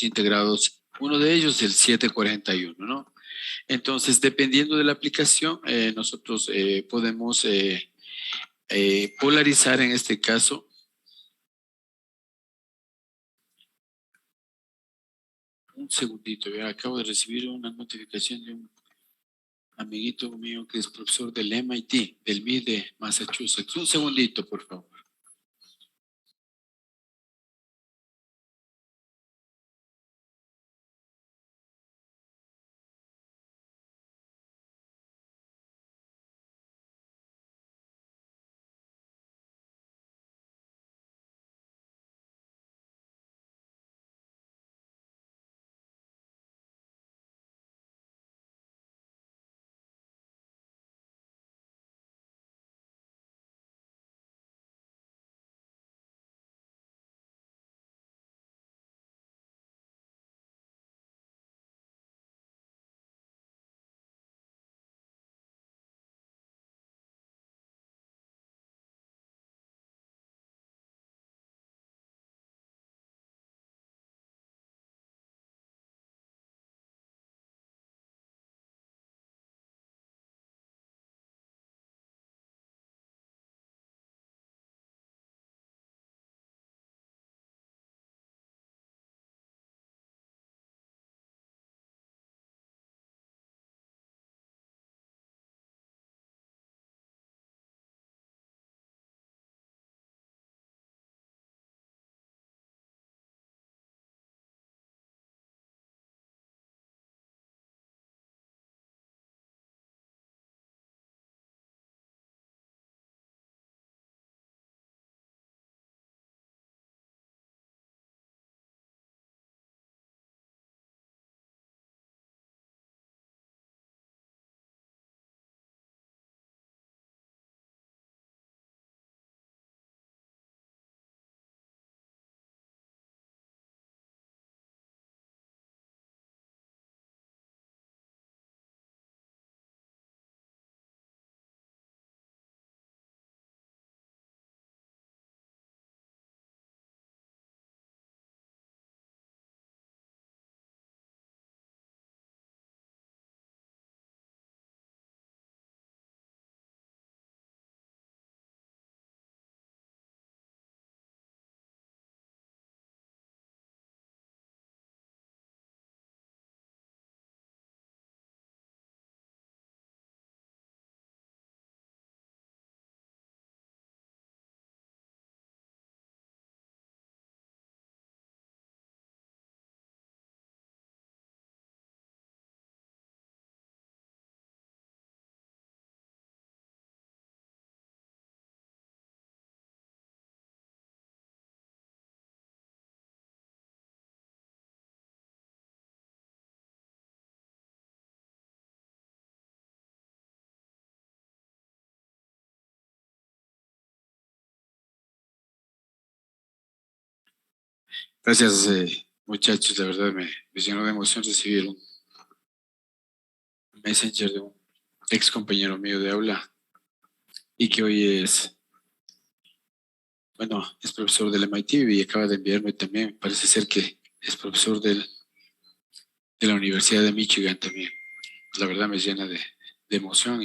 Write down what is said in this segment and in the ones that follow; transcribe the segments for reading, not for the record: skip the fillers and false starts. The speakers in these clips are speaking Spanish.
integrados, uno de ellos el 741, ¿no? Entonces, dependiendo de la aplicación, nosotros podemos polarizar en este caso. Un segundito, acabo de recibir una notificación de un amiguito mío que es profesor del MIT, del MIT de Massachusetts. Un segundito, por favor. Gracias, muchachos. La verdad me llenó de emoción recibir un messenger de un ex compañero mío de aula y que hoy es, bueno, es profesor del MIT y acaba de enviarme también, parece ser que es profesor de la Universidad de Michigan también. La verdad me llena de emoción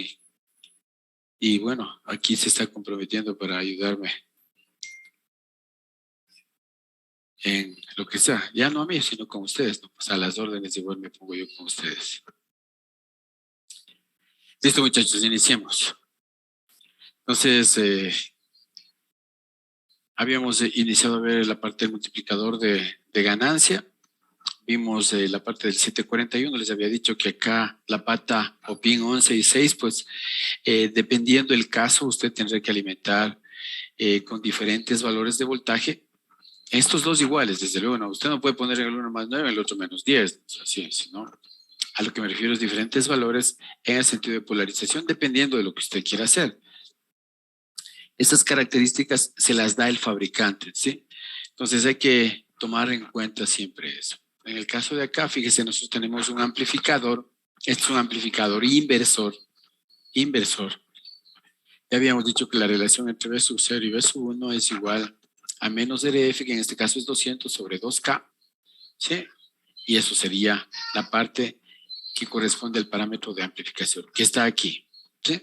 y bueno, aquí se está comprometiendo para ayudarme en lo que sea, ya no a mí, sino con ustedes, ¿no? Pues a las órdenes igual me pongo yo con ustedes. Listo, muchachos, iniciemos. Entonces, habíamos iniciado a ver la parte del multiplicador de ganancia. Vimos la parte del 741. Les había dicho que acá la pata o pin 11 y 6, pues dependiendo del caso, usted tendrá que alimentar con diferentes valores de voltaje. Estos dos iguales, desde luego, no. Usted no puede poner el uno más 9, el otro menos 10. Así es, ¿no? A lo que me refiero es diferentes valores en el sentido de polarización, dependiendo de lo que usted quiera hacer. Estas características se las da el fabricante, ¿sí? Entonces hay que tomar en cuenta siempre eso. En el caso de acá, fíjese, nosotros tenemos un amplificador. Este es un amplificador inversor. Ya habíamos dicho que la relación entre V sub 0 y V sub 1 es igual a menos RF, que en este caso es 200 sobre 2K, ¿sí? Y eso sería la parte que corresponde al parámetro de amplificación, que está aquí. ¿Sí?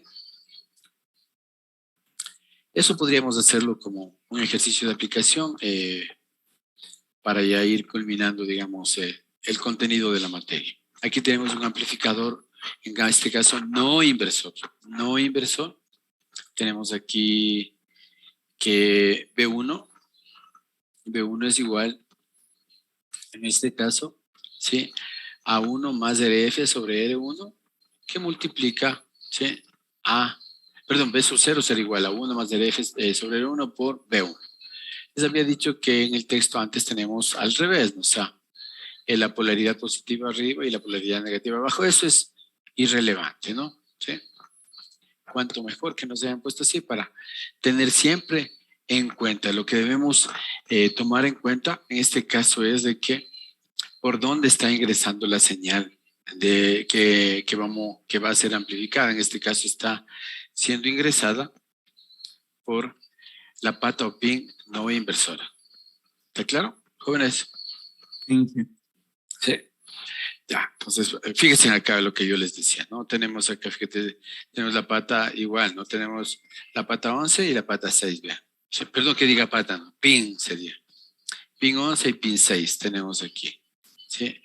Eso podríamos hacerlo como un ejercicio de aplicación para ya ir culminando, digamos, el contenido de la materia. Aquí tenemos un amplificador, en este caso no inversor. No inversor. Tenemos aquí que B1 es igual, en este caso, ¿sí? A 1 más RF sobre R1, que multiplica, ¿sí? B sub 0 será igual a 1 más RF sobre R1 por B1. Les había dicho que en el texto antes tenemos al revés, ¿no? O sea, la polaridad positiva arriba y la polaridad negativa abajo. Eso es irrelevante, ¿no? ¿Sí? Cuanto mejor que nos hayan puesto así para tener siempre en cuenta. Lo que debemos tomar en cuenta en este caso es de que por dónde está ingresando la señal de que va a ser amplificada. En este caso está siendo ingresada por la pata o pin no inversora. ¿Está claro, jóvenes? Sí. Ya, entonces, fíjense acá lo que yo les decía, ¿no? Tenemos acá, fíjate, tenemos la pata igual, ¿no? Tenemos la pata 11 y la pata 6, vean. Perdón que diga pata, ¿no? Pin sería. Pin 11 y pin 6 tenemos aquí, ¿sí?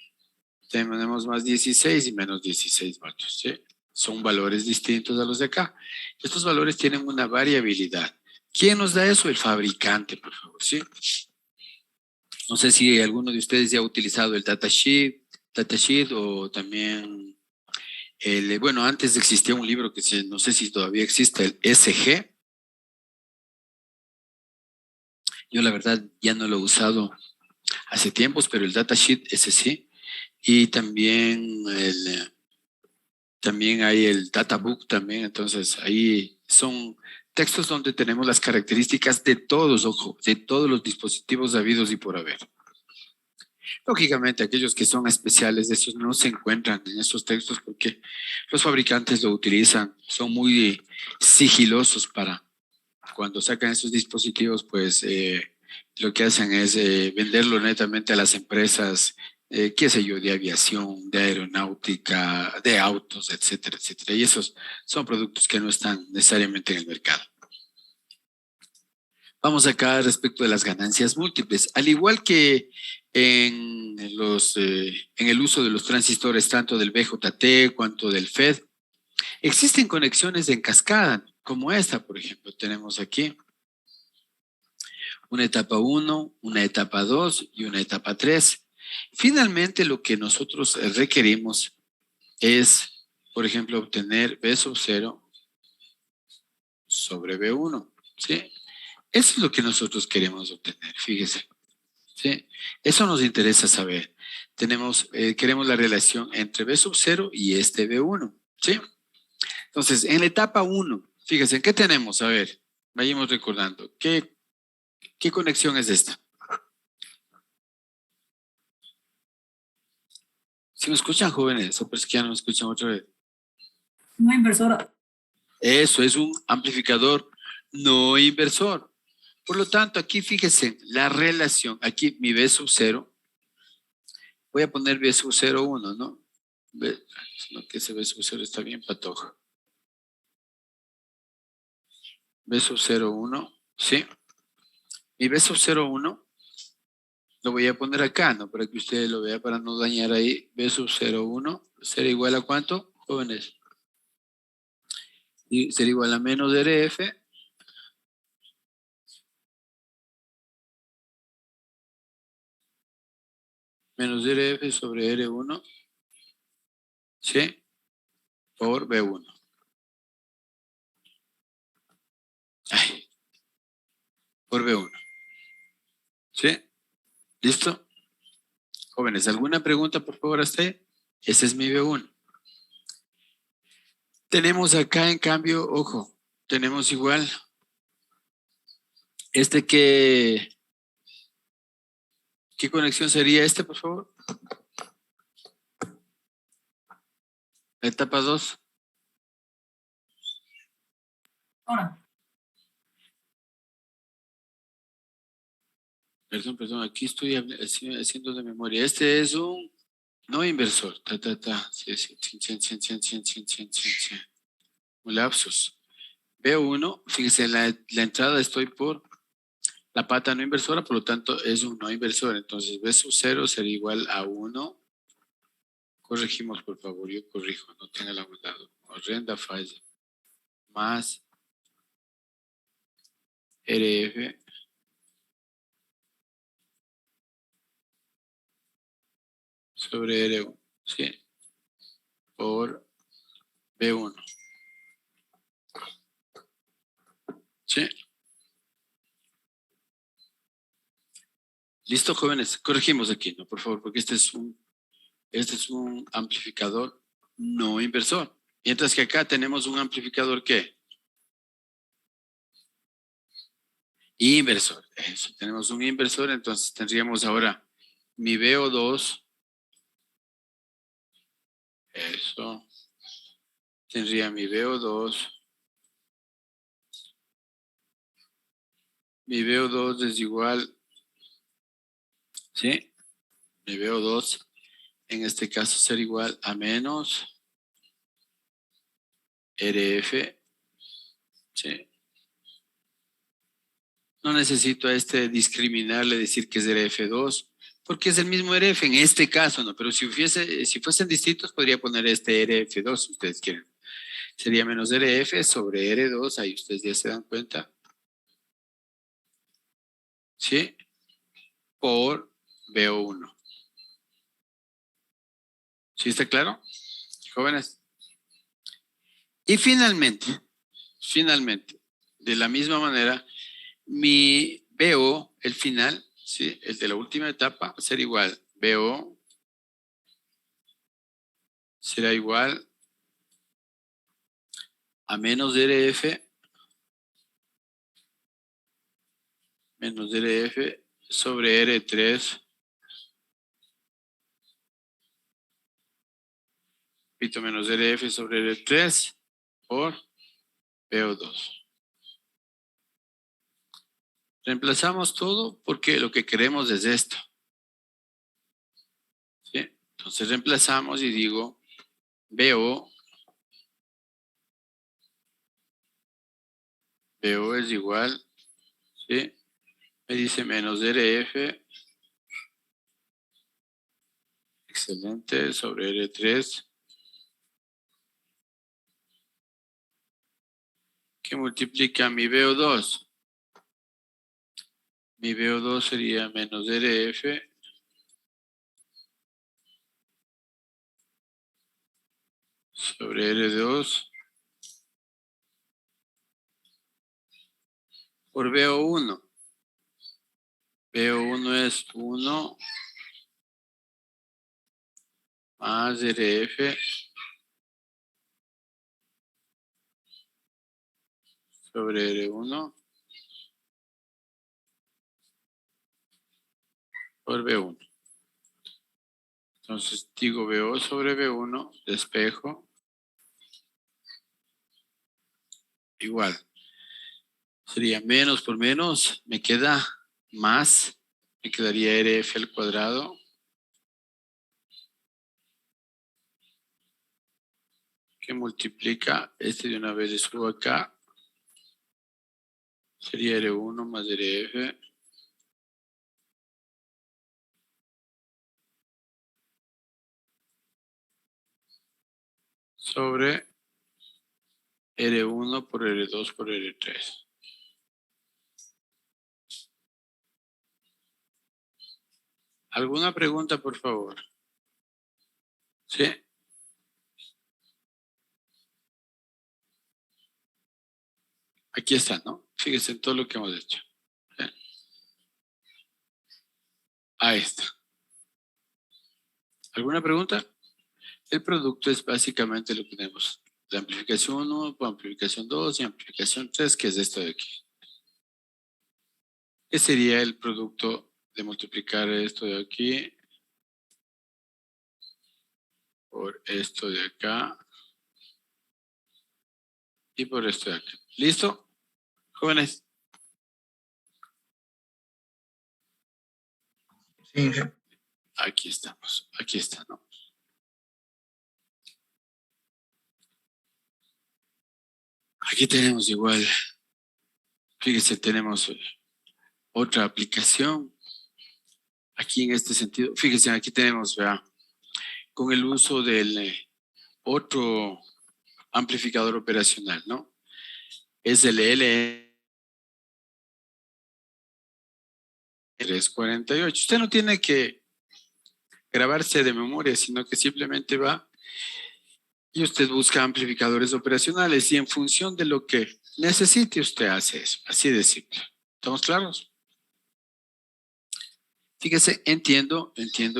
Tenemos más 16 y menos 16 voltios, ¿sí? Son valores distintos a los de acá. Estos valores tienen una variabilidad. ¿Quién nos da eso? El fabricante, por favor, ¿sí? No sé si alguno de ustedes ya ha utilizado el datasheet o también, bueno, antes existía un libro que no sé si todavía existe, el SG. Yo la verdad ya no lo he usado hace tiempos, pero el datasheet, ese sí. Y también también hay el databook también, entonces ahí son textos donde tenemos las características de todos, ojo, de todos los dispositivos habidos y por haber. Lógicamente, aquellos que son especiales, esos no se encuentran en esos textos porque los fabricantes lo utilizan, son muy sigilosos para cuando sacan esos dispositivos, pues lo que hacen es venderlo netamente a las empresas, qué sé yo, de aviación, de aeronáutica, de autos, etcétera, etcétera. Y esos son productos que no están necesariamente en el mercado. Vamos acá respecto de las ganancias múltiples. Al igual que en el uso de los transistores, tanto del BJT cuanto del FED, existen conexiones en cascada, como esta, por ejemplo, tenemos aquí una etapa 1, una etapa 2 y una etapa 3. Finalmente, lo que nosotros requerimos es, por ejemplo, obtener B sub 0 sobre B1, ¿sí? Eso es lo que nosotros queremos obtener, fíjese. ¿Sí? Eso nos interesa saber. Queremos la relación entre B sub 0 y este B1, ¿sí? Entonces, en la etapa 1, fíjense, ¿en qué tenemos? A ver, vayamos recordando. ¿Qué conexión es esta? Si me escuchan jóvenes, o pues que ya no me escuchan otra vez. No inversora. Eso es un amplificador no inversor. Por lo tanto, aquí fíjense, la relación, aquí mi B sub 0, voy a poner B sub 0, 1, ¿no? No, que ese B sub 0 está bien patojo. B sub 0, 1, ¿sí? Mi B sub 0, 1 lo voy a poner acá, ¿no? Para que ustedes lo vean, para no dañar ahí. B sub 0, 1 será igual a ¿cuánto, jóvenes? Y será igual a menos RF menos RF sobre R1, ¿sí? Por B1. Ay, por B1. ¿Sí? ¿Listo? Jóvenes, ¿alguna pregunta, por favor, hasta ahí? Ese es mi B1. Tenemos acá, en cambio, ojo, tenemos igual ¿qué conexión sería por favor? La etapa 2. Ahora. Perdón, aquí estoy haciendo de memoria. Este es un no inversor. Sí, sí, sí. Un lapsus. B1, fíjese, en la entrada estoy por la pata no inversora, por lo tanto es un no inversor. Entonces, B sub 0 sería igual a 1. Corregimos, por favor, yo corrijo, no tenga la bondad. Horrenda falla. Más RF sobre R1, ¿sí? Por B1, ¿sí? Listo, jóvenes, corregimos aquí, ¿no? Por favor, porque este es un amplificador no inversor. Mientras que acá tenemos un amplificador, ¿qué? Inversor. Eso, tenemos un inversor, entonces tendríamos ahora mi VO2. Eso. Tendría mi VO2. Mi VO2 es igual, ¿sí? Mi VO2 en este caso será igual a menos RF, ¿sí? No necesito a discriminarle, decir que es RF2, porque es el mismo RF en este caso, ¿no? Pero si fuesen distintos, podría poner este RF2, si ustedes quieren. Sería menos RF sobre R2, ahí ustedes ya se dan cuenta. ¿Sí? Por VO1. ¿Sí está claro, jóvenes? Y finalmente, de la misma manera, mi BO, el final, ¿sí? El de la última etapa, será igual. BO será igual a menos RF sobre R3, repito, menos RF sobre R3 por BO2. Reemplazamos todo porque lo que queremos es esto. ¿Sí? Entonces reemplazamos y digo BO es igual, ¿sí? Me dice menos RF, excelente, sobre R3, que multiplica mi VO2. Mi VO2 sería menos RF sobre R2 por VO1. VO1 es 1 más RF sobre R1 por V1. Entonces digo VO sobre V1, despejo, igual. Sería menos por menos, me queda más, me quedaría RF al cuadrado. Que multiplica, de una vez le subo acá, sería R1 más RF sobre R1 por R2 por R3. ¿Alguna pregunta, por favor? ¿Sí? Aquí está, ¿no? Fíjense en todo lo que hemos hecho. ¿Sí? Ahí está. ¿Alguna pregunta? El producto es básicamente lo que tenemos. La amplificación 1, amplificación 2 y amplificación 3, que es esto de aquí. ¿Qué sería el producto de multiplicar esto de aquí por esto de acá y por esto de acá? ¿Listo, jóvenes? Sí, Aquí estamos. Aquí está, ¿no? Aquí tenemos igual, fíjese, tenemos otra aplicación. Aquí en este sentido, fíjese, aquí tenemos, vea, con el uso del otro amplificador operacional, ¿no? Es el L348. Usted no tiene que grabarse de memoria, sino que simplemente va y usted busca amplificadores operacionales y en función de lo que necesite usted hace eso, así de simple. ¿Estamos claros? Fíjese, entiendo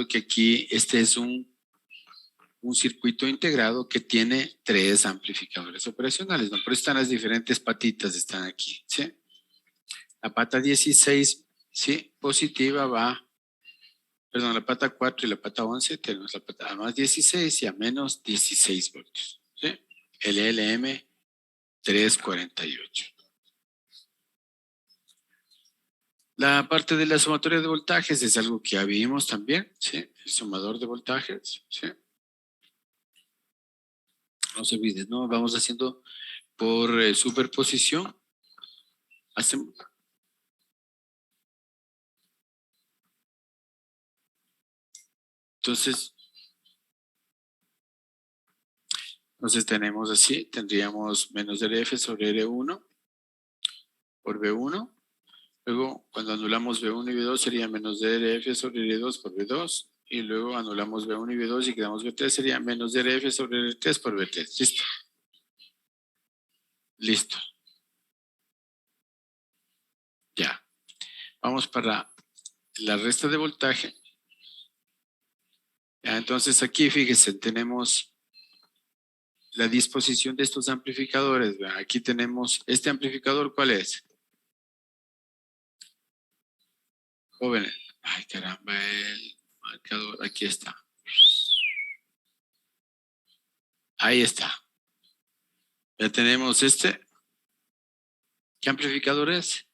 que aquí este es un circuito integrado que tiene 3 amplificadores operacionales, ¿no? Pero están las diferentes patitas, están aquí, ¿sí? La pata 16, ¿sí? Positiva va, perdón, la pata 4 y la pata 11, tenemos la pata a más 16 y a menos 16 voltios, ¿sí? El LM 348. La parte de la sumatoria de voltajes es algo que ya vimos también, ¿sí? El sumador de voltajes, ¿sí? No se olviden, ¿no? Vamos haciendo por superposición. Hacemos. Entonces tenemos así, tendríamos menos RF sobre R1 por B1. Luego, cuando anulamos B1 y B2 sería menos DRF sobre R2 por B2. Y luego anulamos B1 y B2 y quedamos B3, sería menos DRF sobre R3 por B3. Listo. Listo. Ya. Vamos para la resta de voltaje. Ya, entonces aquí fíjense, tenemos la disposición de estos amplificadores. ¿Verdad? Aquí tenemos este amplificador, ¿cuál es? Jóvenes. Ay, caramba, el marcador, aquí está. Ahí está. Ya tenemos este. ¿Qué amplificador es?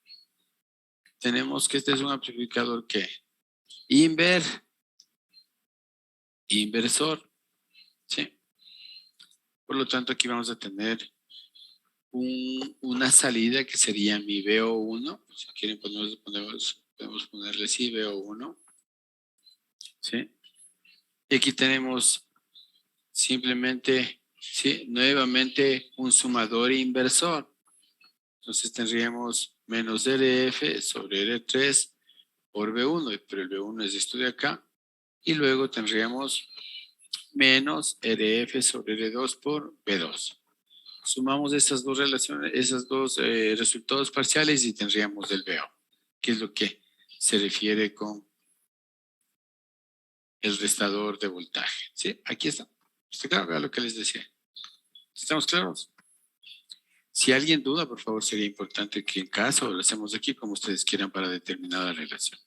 Tenemos que este es un amplificador que inversor, ¿sí? Por lo tanto, aquí vamos a tener una salida que sería mi VO1. Si quieren podemos ponerle así, VO1, ¿sí? Y aquí tenemos simplemente, ¿sí? Nuevamente un sumador inversor. Entonces tendríamos menos RF sobre R3 por V1, pero el V1 es esto de acá. Y luego tendríamos menos RF sobre R2 por V2. Sumamos estas dos relaciones, esos dos resultados parciales y tendríamos el VO, que es lo que se refiere con el restador de voltaje. ¿Sí? Aquí está. ¿Está claro? Vea lo que les decía. ¿Estamos claros? Si alguien duda, por favor, sería importante que en caso lo hacemos aquí como ustedes quieran para determinada relación.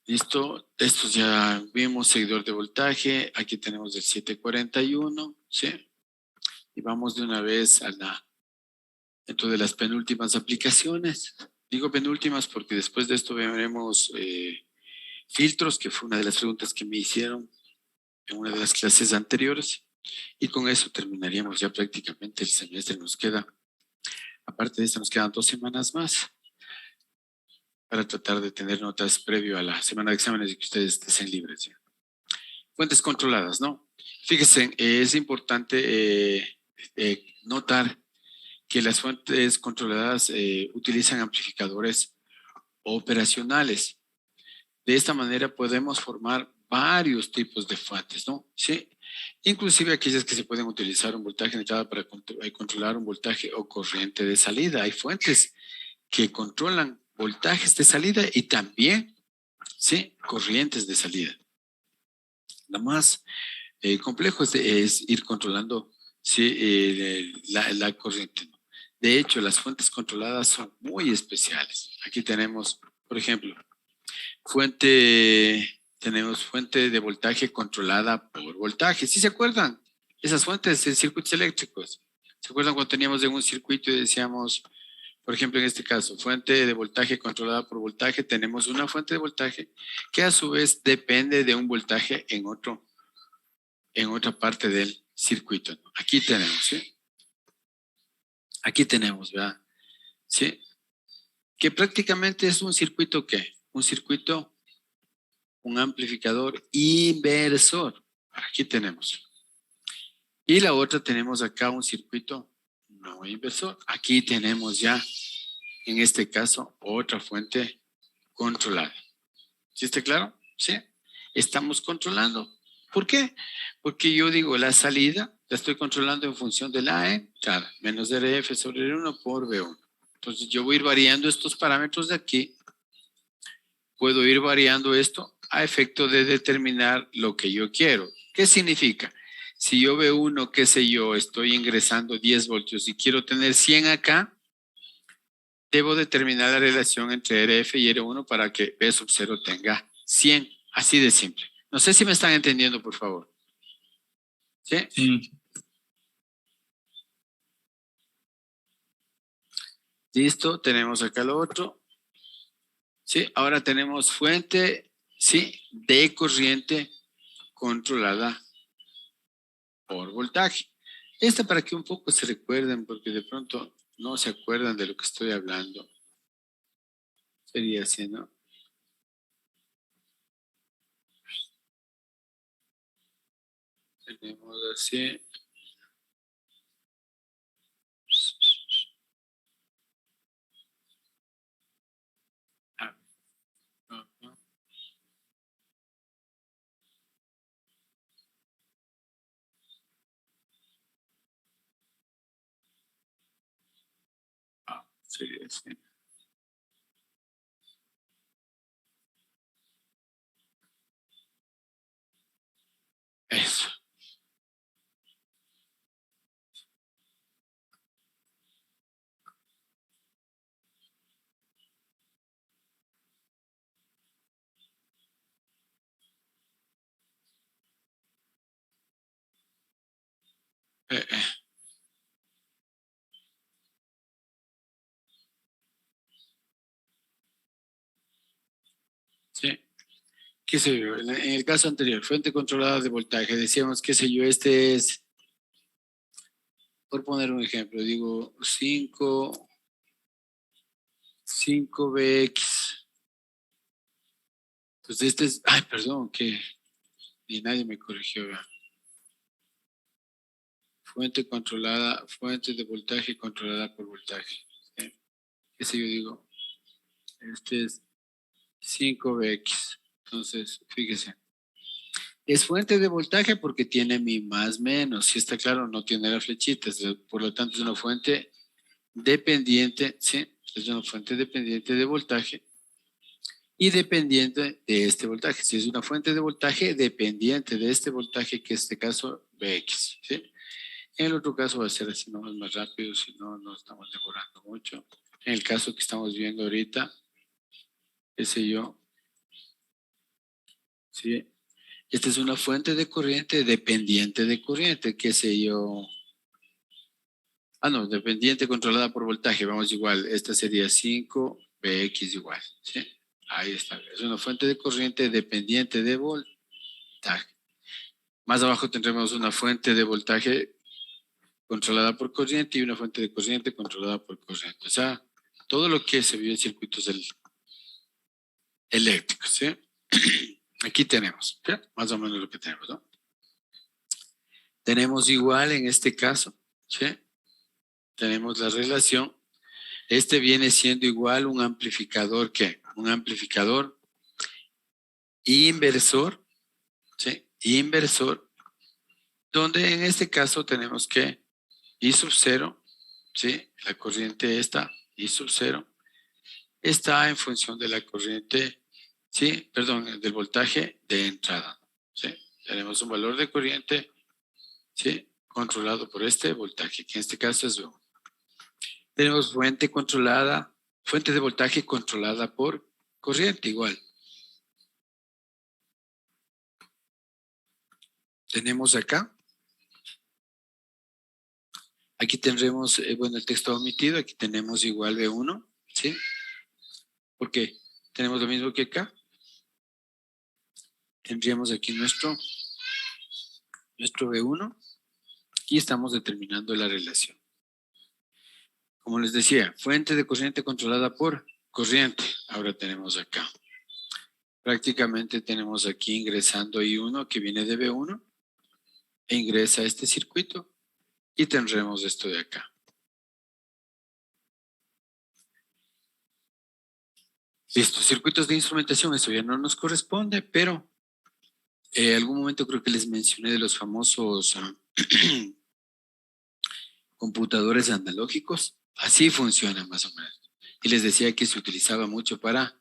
Listo, estos ya vimos seguidor de voltaje, aquí tenemos el 741, ¿sí? Y vamos de una vez dentro de las penúltimas aplicaciones. Digo penúltimas porque después de esto veremos filtros, que fue una de las preguntas que me hicieron en una de las clases anteriores. Y con eso terminaríamos ya prácticamente el semestre. Nos queda, aparte de esto, nos quedan 2 semanas más para tratar de tener notas previo a la semana de exámenes y que ustedes estén libres ya. Fuentes controladas, ¿no? Fíjense, es importante notar que las fuentes controladas utilizan amplificadores operacionales. De esta manera podemos formar varios tipos de fuentes, ¿no? Sí. Inclusive aquellas que se pueden utilizar un voltaje de entrada para controlar un voltaje o corriente de salida. Hay fuentes que controlan voltajes de salida y también, ¿sí? Corrientes de salida. Lo más complejo es ir controlando, ¿sí? La corriente. De hecho, las fuentes controladas son muy especiales. Aquí tenemos, por ejemplo, tenemos fuente de voltaje controlada por voltaje. ¿Sí se acuerdan? Esas fuentes de circuitos eléctricos. ¿Se acuerdan cuando teníamos en un circuito y decíamos, por ejemplo, en este caso, fuente de voltaje controlada por voltaje? Tenemos una fuente de voltaje que a su vez depende de un voltaje en otra parte del circuito. Aquí tenemos, ¿sí? Aquí tenemos, ¿verdad? ¿Sí? Que prácticamente es un circuito, ¿qué? Un circuito, un amplificador inversor. Aquí tenemos. Y la otra tenemos acá un circuito no inversor. Aquí tenemos ya, en este caso, otra fuente controlada. ¿Sí está claro? Sí. Estamos controlando. ¿Por qué? Porque yo digo, la salida la estoy controlando en función de la entrada, menos RF sobre R1 por V1. Entonces yo voy a ir variando estos parámetros de aquí. Puedo ir variando esto a efecto de determinar lo que yo quiero. ¿Qué significa? Si yo V1, qué sé yo, estoy ingresando 10 voltios y quiero tener 100 acá, debo determinar la relación entre RF y R1 para que V sub 0 tenga 100. Así de simple. No sé si me están entendiendo, por favor. ¿Sí? Sí. Listo, tenemos acá lo otro. Sí, ahora tenemos fuente, sí, de corriente controlada por voltaje. Esta para que un poco se recuerden, porque de pronto no se acuerdan de lo que estoy hablando. Sería así, ¿no? Tenemos así. Ah, no, no. Ah, sería así. Eso. Eh, eh. Sí. ¿Qué sé yo? En el caso anterior, fuente controlada de voltaje, decíamos, qué sé yo, este es, por poner un ejemplo, digo 5Vx. Entonces este es, ay, perdón, que ni nadie me corrigió. ¿Verdad? Fuente controlada, fuente de voltaje controlada por voltaje. ¿Sí? ¿Qué sé yo? Digo, este es 5Vx. Entonces, fíjese. Es fuente de voltaje porque tiene mi más menos. Si está claro, no tiene las flechitas. Por lo tanto, es una fuente dependiente, ¿sí? Es una fuente dependiente de voltaje y dependiente de este voltaje. Si es una fuente de voltaje dependiente de este voltaje, que en este caso Vx, ¿sí? En el otro caso va a ser así, no es más rápido, si no, no estamos demorando mucho. En el caso que estamos viendo ahorita, qué sé yo, ¿sí? Esta es una fuente de corriente dependiente de corriente, qué sé yo. Ah, no, dependiente controlada por voltaje, vamos igual. Esta sería 5Vx igual, ¿sí? Ahí está. Es una fuente de corriente dependiente de voltaje. Más abajo tendremos una fuente de voltaje controlada por corriente y una fuente de corriente controlada por corriente. O sea, todo lo que se vio en circuitos eléctricos, ¿sí? Aquí tenemos, ¿sí? Más o menos lo que tenemos, ¿no? Tenemos igual en este caso, ¿sí? Tenemos la relación. Este viene siendo igual un amplificador, ¿qué? Un amplificador inversor, ¿sí? Inversor, donde en este caso tenemos que I sub 0, ¿sí? La corriente esta, I sub 0, está en función de la corriente, ¿sí? Perdón, del voltaje de entrada, ¿sí? Tenemos un valor de corriente, ¿sí? Controlado por este voltaje, que en este caso es V1. Tenemos fuente controlada, fuente de voltaje controlada por corriente igual. Tenemos acá. Aquí tendremos, bueno, el texto omitido, aquí tenemos igual V1, ¿sí? Porque tenemos lo mismo que acá. Tendríamos aquí nuestro V1 y estamos determinando la relación. Como les decía, fuente de corriente controlada por corriente. Ahora tenemos acá. Prácticamente tenemos aquí ingresando I1 que viene de B1 e ingresa a este circuito y tendremos esto de acá. Listo, circuitos de instrumentación, eso ya no nos corresponde, pero algún momento creo que les mencioné de los famosos computadores analógicos. Así funciona más o menos. Y les decía que se utilizaba mucho para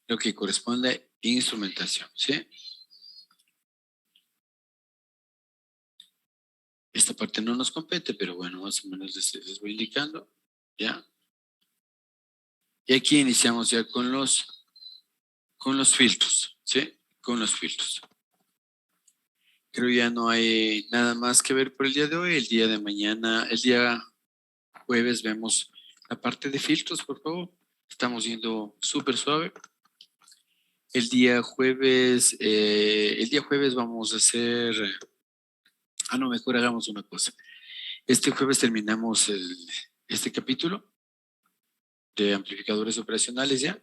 lo que corresponde a instrumentación, ¿sí? Esta parte no nos compete, pero bueno, más o menos les voy indicando, ¿ya? Y aquí iniciamos ya con los filtros, ¿sí? Con los filtros. Creo ya no hay nada más que ver por el día de hoy. El día de mañana, el día jueves vemos la parte de filtros, por favor. Estamos yendo súper suave. El día jueves vamos a hacer... no, mejor hagamos una cosa. Este jueves terminamos este capítulo de amplificadores operacionales ya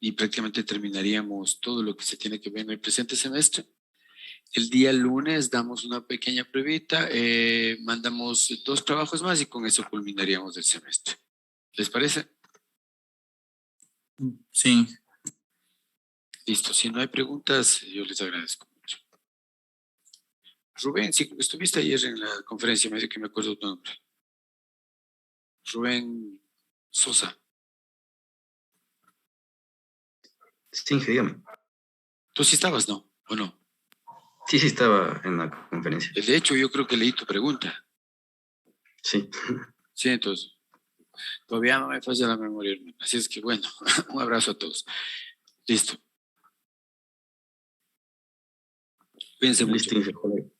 y prácticamente terminaríamos todo lo que se tiene que ver en el presente semestre. El día lunes damos una pequeña pruebita, mandamos 2 trabajos más y con eso culminaríamos el semestre. ¿Les parece? Sí. Listo, si no hay preguntas, yo les agradezco mucho. Rubén, si estuviste ayer en la conferencia, me dice que me acuerdo tu nombre. Rubén Sosa. Sí, dígame. ¿Tú sí estabas, no? ¿O no? Sí, sí estaba en la conferencia. De hecho, yo creo que leí tu pregunta. Sí. Sí, entonces, todavía no me falla la memoria, hermano. Así es que, bueno, un abrazo a todos. Listo. Cuídense mucho. Listo,